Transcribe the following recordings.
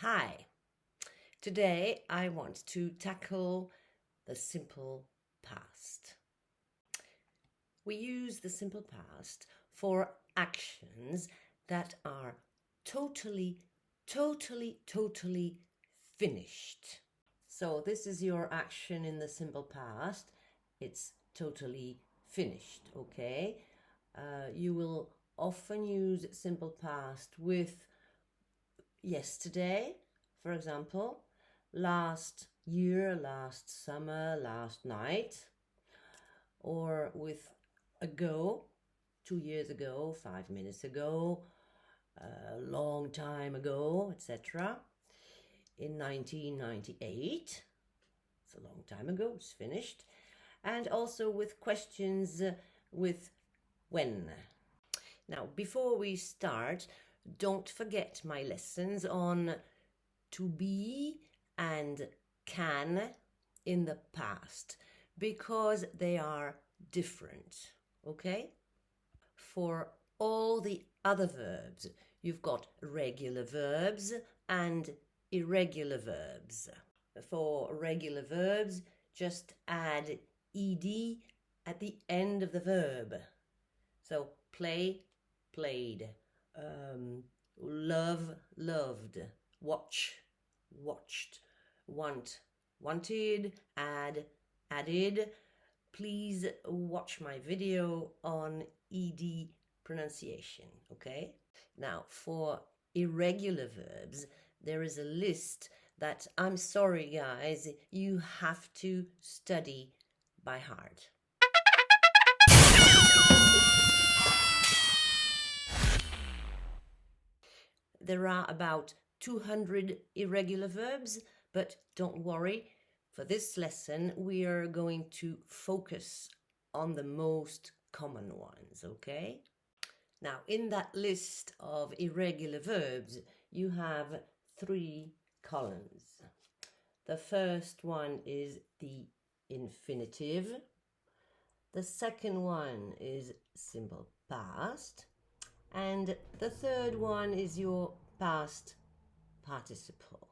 Hi, today I want to tackle the simple past. We use the simple past for actions that are totally finished. So this is your action in the simple past. It's totally finished, okay? You will often use simple past with yesterday, for example, last year, last summer, last night, or with ago, 2 years ago, 5 minutes ago, a long time ago, etc. In 1998, it's a long time ago, it's finished. And also with questions with when. Now, before we start, don't forget my lessons on to be and can in the past, because they are different, okay? For all the other verbs, you've got regular verbs and irregular verbs. For regular verbs, just add ed at the end of the verb. So play, played, love, loved, watch, watched, want, wanted, add, added. Please watch my video on ed pronunciation, okay? Now, for irregular verbs, there is a list that, I'm sorry guys, you have to study by heart. There are about 200 irregular verbs, but don't worry, for this lesson we are going to focus on the most common ones, okay? Now, in that list of irregular verbs, you have 3 columns. The first one is the infinitive. The second one is simple past. And the third one is your past participle.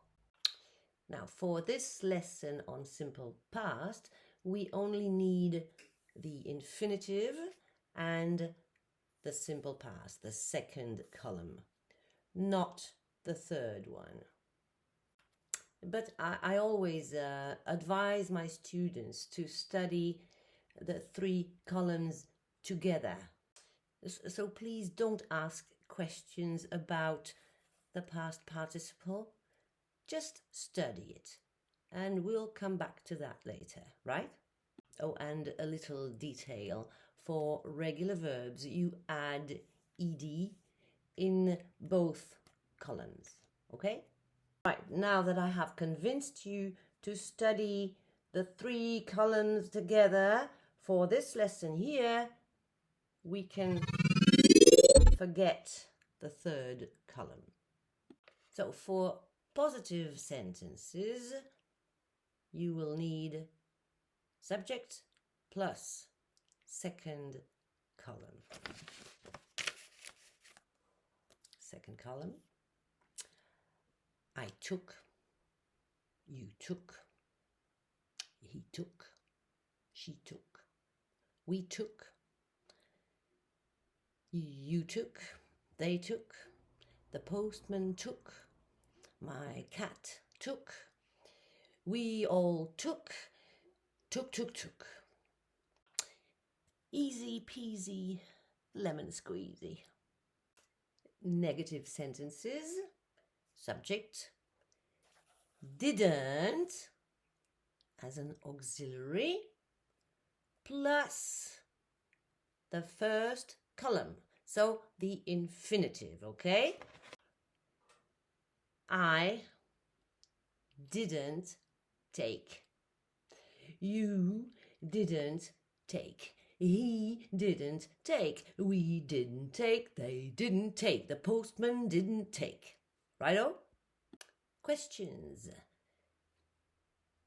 Now, for this lesson on simple past, we only need the infinitive and the simple past, the second column, not the third one. But I always advise my students to study the 3 columns together. So please don't ask questions about the past participle. Just study it, and we'll come back to that later, right? Oh, and a little detail. For regular verbs, you add ed in both columns, okay? Right, now that I have convinced you to study the 3 columns together for this lesson here, we can forget the third column. So for positive sentences, you will need subject plus second column. Second column. I took, you took, he took, she took, we took, you took, they took, the postman took, my cat took, we all took. Easy peasy, lemon squeezy. Negative sentences, subject, didn't as an auxiliary, plus the first column, so the infinitive, okay? I didn't take. You didn't take. He didn't take. We didn't take. They didn't take. The postman didn't take. Righto? Questions.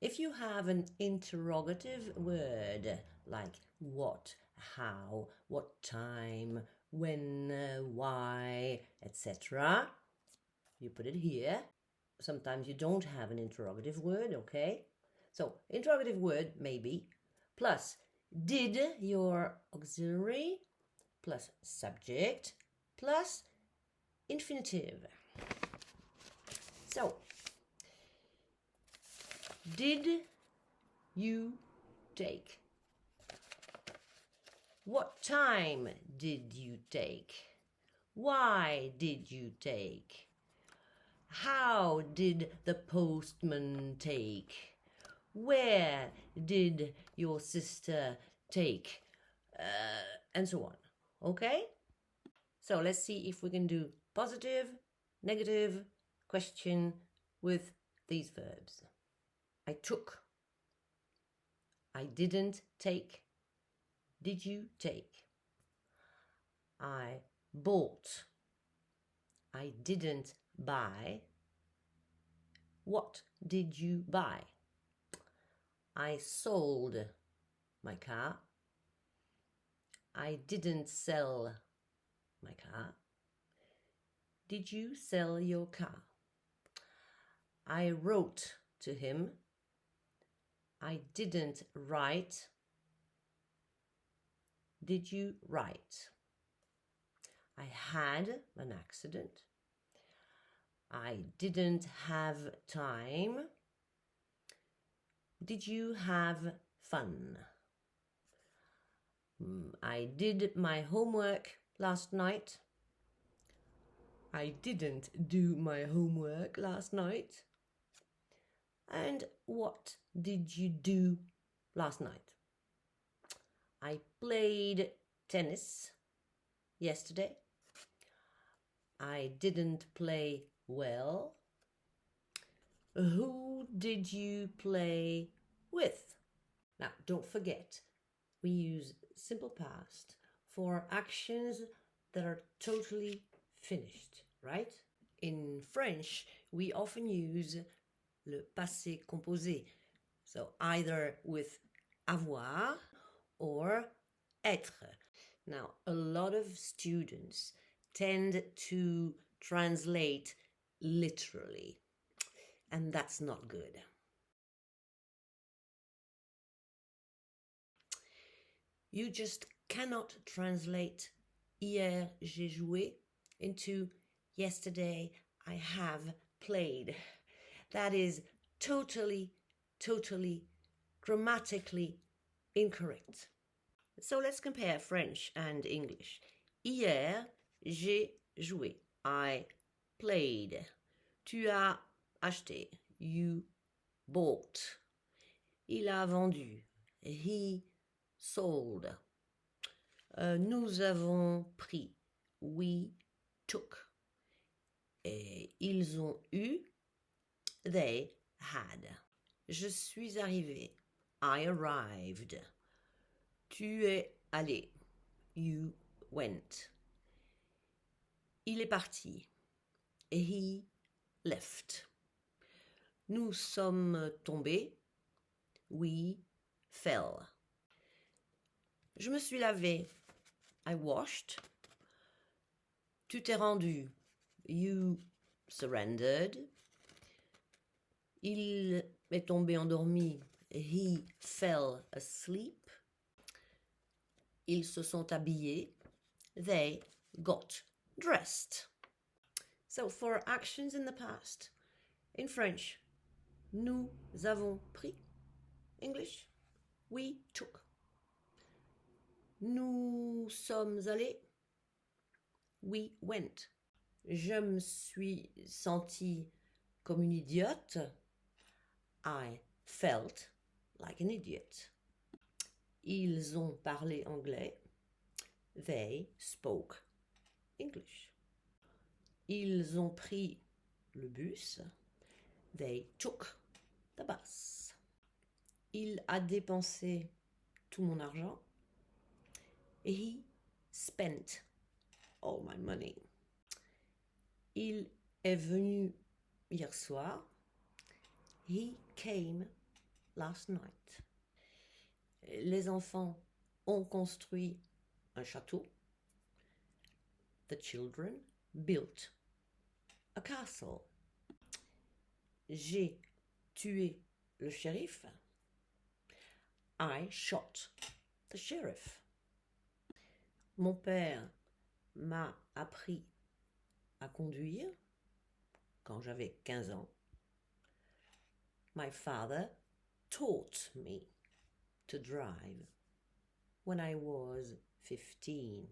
If you have an interrogative word like what, how, what time, when, why, etc., you put it here. sometimes you don't have an interrogative word, okay? So interrogative word, maybe, plus did your auxiliary, plus subject, plus infinitive. So, did you take? What time did you take? Why did you take? How did the postman take? Where did your sister take? And so on. Okay? So let's see if we can do positive, negative question with these verbs. I took. I didn't take. Did you take? I bought. I didn't buy. What did you buy? I sold my car. I didn't sell my car. Did you sell your car? I wrote to him. I didn't write. Did you write? I had an accident. I didn't have time. Did you have fun? I did my homework last night. I didn't do my homework last night. And what did you do last night? I played tennis yesterday. I didn't play well. Who did you play with? Now, don't forget, we use simple past for actions that are totally finished, right? In French, we often use le passé composé, so either with avoir or être. Now, a lot of students tend to translate literally, and that's not good. You just cannot translate hier j'ai joué into yesterday I have played. That is totally grammatically incorrect. So let's compare French and English. Hier, j'ai joué. I played. Tu as acheté. You bought. Il a vendu. He sold. Nous avons pris. We took. Et ils ont eu. They had. Je suis arrivé. I arrived. Tu es allé. You went. Il est parti. He left. Nous sommes tombés. We fell. Je me suis lavé. I washed. Tu t'es rendu. You surrendered. Il est tombé endormi. He fell asleep. Ils se sont habillés. They got dressed. So for actions in the past, in French, nous avons pris. English, we took. Nous sommes allés. We went. Je me suis sentie comme une idiote. I felt like an idiot. Ils ont parlé anglais. They spoke English. Ils ont pris le bus. They took the bus. Il a dépensé tout mon argent. He spent all my money. Il est venu hier soir. He came last night. Les enfants ont construit un château. The children built a castle. J'ai tué le shérif. I shot the sheriff. Mon père m'a appris à conduire quand j'avais 15 ans. My father taught me to drive when I was 15.